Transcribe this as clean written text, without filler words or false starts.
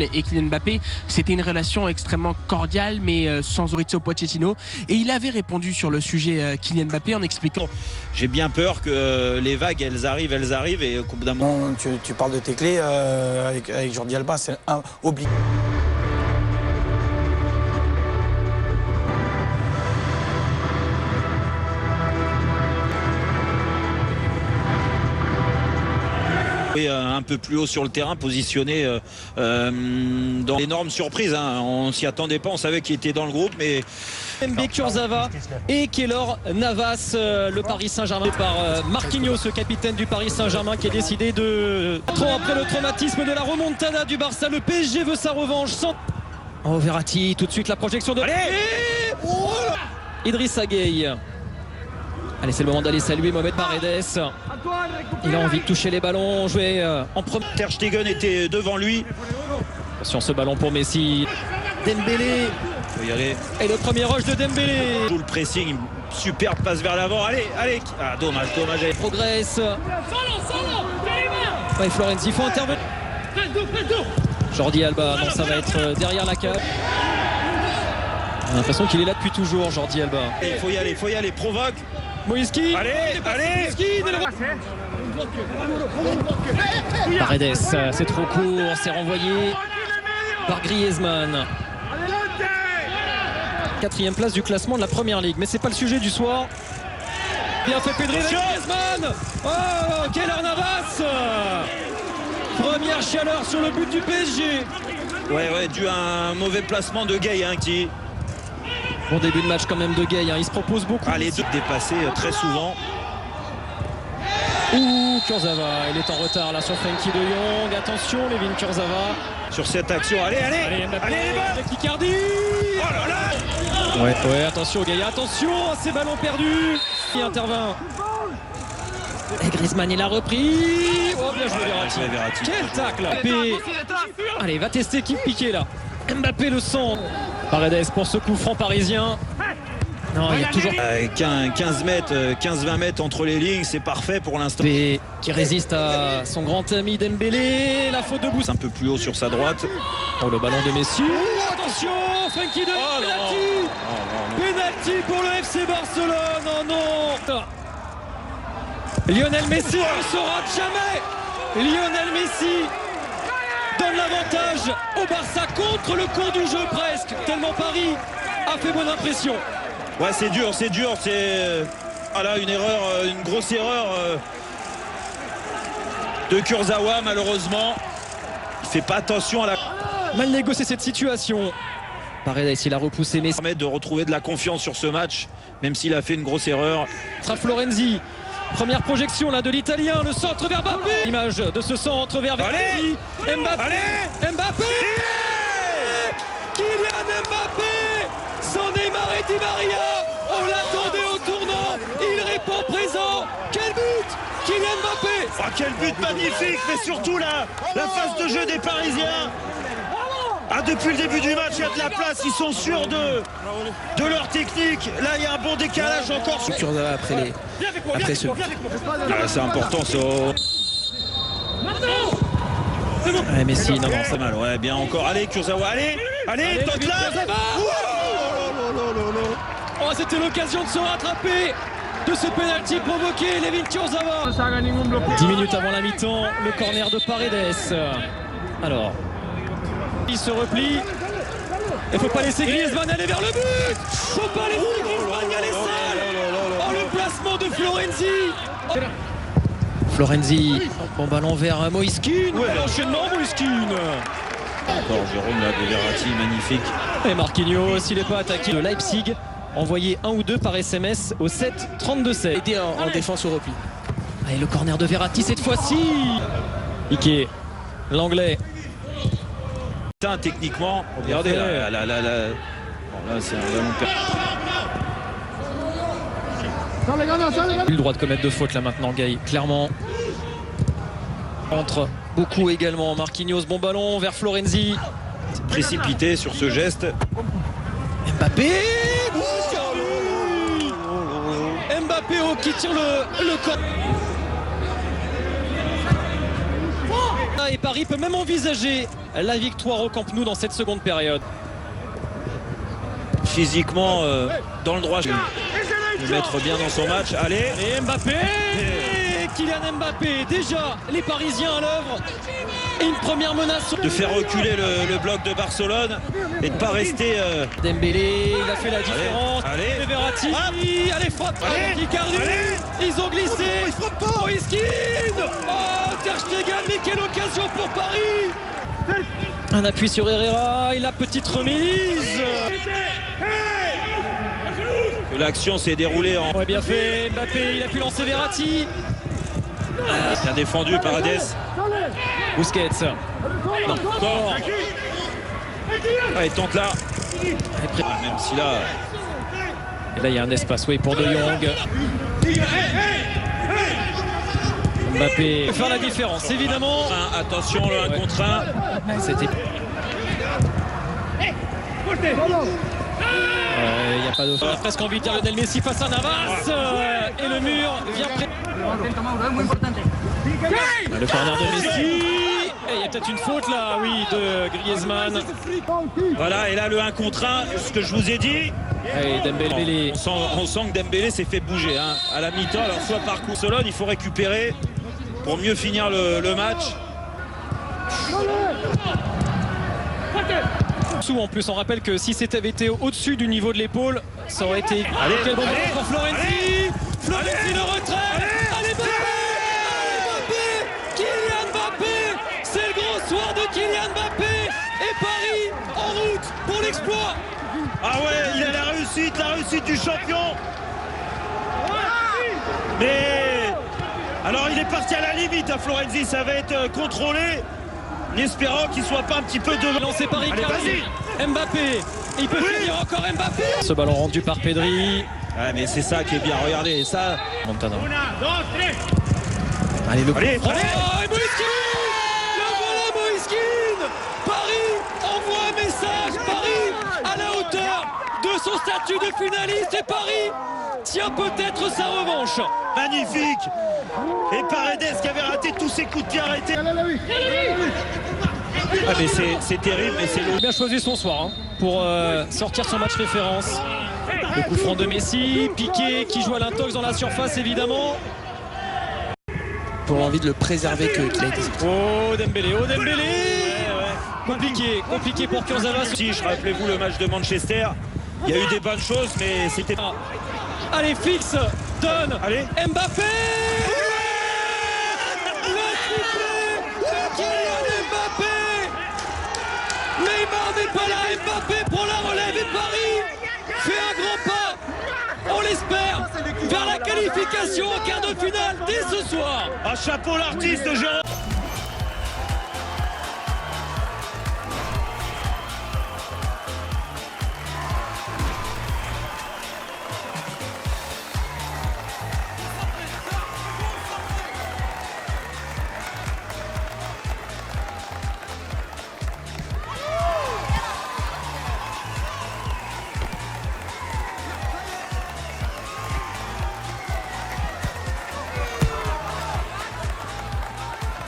Et Kylian Mbappé, c'était une relation extrêmement cordiale, mais sans Maurizio Pochettino. Et il avait répondu sur le sujet Kylian Mbappé en expliquant: j'ai bien peur que les vagues, elles arrivent, et au bout d'un moment... Tu parles de tes clés avec Jordi Alba, c'est obligé. Et un peu plus haut sur le terrain, positionné dans l'énorme surprise. On s'y attendait pas, on savait qu'il était dans le groupe, mais... Mbé, Kurzawa et Keylor Navas, le Paris Saint-Germain par Marquinhos, le capitaine du Paris Saint-Germain, qui a décidé de... Après le traumatisme de la remontada du Barça, le PSG veut sa revanche. Oh, Verratti, tout de suite la projection de... Allez, Idrissa Gueye. Allez, c'est le moment d'aller saluer Mohamed Paredes. Il a envie de toucher les ballons, jouer en premier. Ter Stegen était devant lui. Attention, ce ballon pour Messi. Dembélé. Il faut y aller. Et le premier rush de Dembélé. Joue le pressing, superbe passe vers l'avant. Allez. Ah, dommage. Il progresse. Ouais, Florenzi, il faut intervenir. Jordi Alba, non, ça va être derrière la cage. On a l'impression qu'il est là depuis toujours, Jordi Alba. Il faut y aller, provoque. Moïski. Allez. Paredes, c'est trop court, c'est renvoyé par Griezmann. 4e place du classement de la Première Ligue, mais c'est pas le sujet du soir. Bien fait Pedri avec Griezmann. Oh, Keylor Navas. Première chaleur sur le but du PSG. Ouais, dû à un mauvais placement de Gueye, qui... Bon début de match quand même de Gueye, il se propose beaucoup. Les deux dépassés très souvent. Ouh, Kurzawa, il est en retard là sur Frenkie de Jong. Attention, Layvin Kurzawa. Sur cette action, allez les balles. Icardi. Oh là là. Ouais, attention Gueye, attention à ces ballons perdus. Il intervient. Et Griezmann, il a repris. Oh, bien joué Verratti. Quel tacle. Allez, va tester qui piqué là. Mbappé le sent. Paredes pour ce coup franc parisien. Non, il y a toujours 15-20 mètres entre les lignes, c'est parfait pour l'instant. Qui résiste à son grand ami Dembélé. La faute de Bouss. Un peu plus haut sur sa droite. Oh, le ballon de Messi. Attention, Frenkie de Jong. Penalty pour le FC Barcelone. Non. Lionel Messi ne saura jamais. Lionel Messi donne l'avantage au Barça contre le cours du jeu presque. Tellement Paris a fait bonne impression. Ouais, c'est dur. C'est une grosse erreur de Kurzawa, malheureusement. Il fait pas attention à la... Mal négocié cette situation. Paredes, il a repoussé Messi. Permet de retrouver de la confiance sur ce match, même s'il a fait une grosse erreur. Florenzi. Première projection là de l'Italien, le centre vers Mbappé. Image de ce centre vers Verratti. Mbappé. Kylian Mbappé. Sans Neymar et Di Maria. On l'attendait au tournant. Il répond présent. Quel but, Kylian Mbappé. Oh, quel but magnifique, mais surtout la phase de jeu des Parisiens. Depuis le début du match, il y a de la place, ils sont sûrs de leur technique. Là, il y a un bon décalage encore. Après ce... c'est important, ça. Ouais, Messi, non, c'est mal. Ouais, bien encore. Allez, Kurzawa, allez, tente là. Oh, c'était l'occasion de se rattraper de ce penalty provoqué, Layvin Kurzawa. 10 minutes avant la mi-temps, le corner de Paredes. Alors, il se replie. Il ne faut pas laisser Griezmann aller vers le but. Faut pas laisser Griezmann aller seul. Oh, le placement de Florenzi. Bon ballon vers Moïskine. Ouais, l'enchaînement Moïskine. Encore Jérôme là de Verratti, magnifique. Et Marquinhos, s'il n'est pas attaqué de Leipzig, envoyé 1 ou 2 par SMS au 7 32-7. Aidé en défense au repli. Et le corner de Verratti cette fois-ci. Ike, l'anglais. Techniquement, regardez là. Bon, là c'est un ballon perdu. Il a le droit de commettre 2 fautes là maintenant, Gueye, clairement. Entre beaucoup également. Marquinhos, bon ballon vers Florenzi. Précipité sur ce geste. Mbappé. Mbappé qui tire le corps. Et Paris peut même envisager la victoire au Camp Nou dans cette seconde période. Physiquement, dans le droit, de mettre bien dans son match. Allez. Et Mbappé, Kylian Mbappé, déjà les Parisiens à l'œuvre. Et une première menace. De faire reculer le bloc de Barcelone et de ne pas rester... Dembélé, il a fait la différence. Allez. Et Verratti, allez frappe. Icardi, ils ont glissé. Moïskine. Oh, Ter Stegen, mais quelle occasion pour Paris. Un appui sur Herrera et la petite remise. L'action s'est déroulée en... Ouais, bien fait, Mbappé, il a pu lancer Verratti. Bien défendu par Hades. Busquets. Non, encore. Allez, tente là. Même si là... Et là, il y a un espace, oui, pour De Jong. Mbappé peut faire la différence, évidemment. Attention, le 1 contre 1. C'était... Il n'y a pas de... On a presque envie de dire Lionel Messi face à Navas. Et le mur vient près. Le corner de Messi. Et il y a peut-être une faute là, oui, de Griezmann. Voilà, et là le 1 contre 1, ce que je vous ai dit. Allez, Dembélé. On sent que Dembélé s'est fait bouger hein, à la mi-temps. Alors soit par Barcelone, il faut récupérer pour mieux finir le match. En plus, on rappelle que si c'était été au-dessus du niveau de l'épaule, ça aurait été... Allez, quel bon allez, moment pour Florenzi. Florenzi, le retrait. Allez, Mbappé, Kylian Mbappé. C'est le gros soir de Kylian Mbappé. Et Paris en route pour l'exploit. Ah ouais, il a la réussite du champion. Mais alors il est parti à la limite à Florenzi, ça va être contrôlé. En espérant qu'il soit pas un petit peu devant. Lancé par Allez, Icardi. Mbappé, il peut finir encore Mbappé. Ce ballon rendu par Pedri. Ouais, mais c'est ça qui est bien, regardez, et ça... Montana. Allez, le... Oh, et Moïskine. Le voilà Moïskine. Paris envoie un message. Paris à la hauteur de son statut de finaliste. Et Paris tient peut-être sa revanche. Magnifique. Et Paredes qui avait raté tous ses coups de pied arrêtés. Ah mais c'est terrible, mais c'est Il a bien choisi son soir hein, pour sortir son match référence. Le coup franc de Messi, Piqué qui joue à l'intox dans la surface évidemment. Pour l'envie de le préserver qu'il a été. Oh Dembélé, oh Dembélé. Compliqué pour Kurzawa. Si, rappelez-vous le match de Manchester, il y a eu des bonnes choses, mais c'était... Allez, fixe, donne, allez. Mbappé. Neymar n'est pas là, Mbappé pour la relève et Paris fait un grand pas, on l'espère, vers la qualification en quart de finale dès ce soir. Un chapeau l'artiste Jérôme.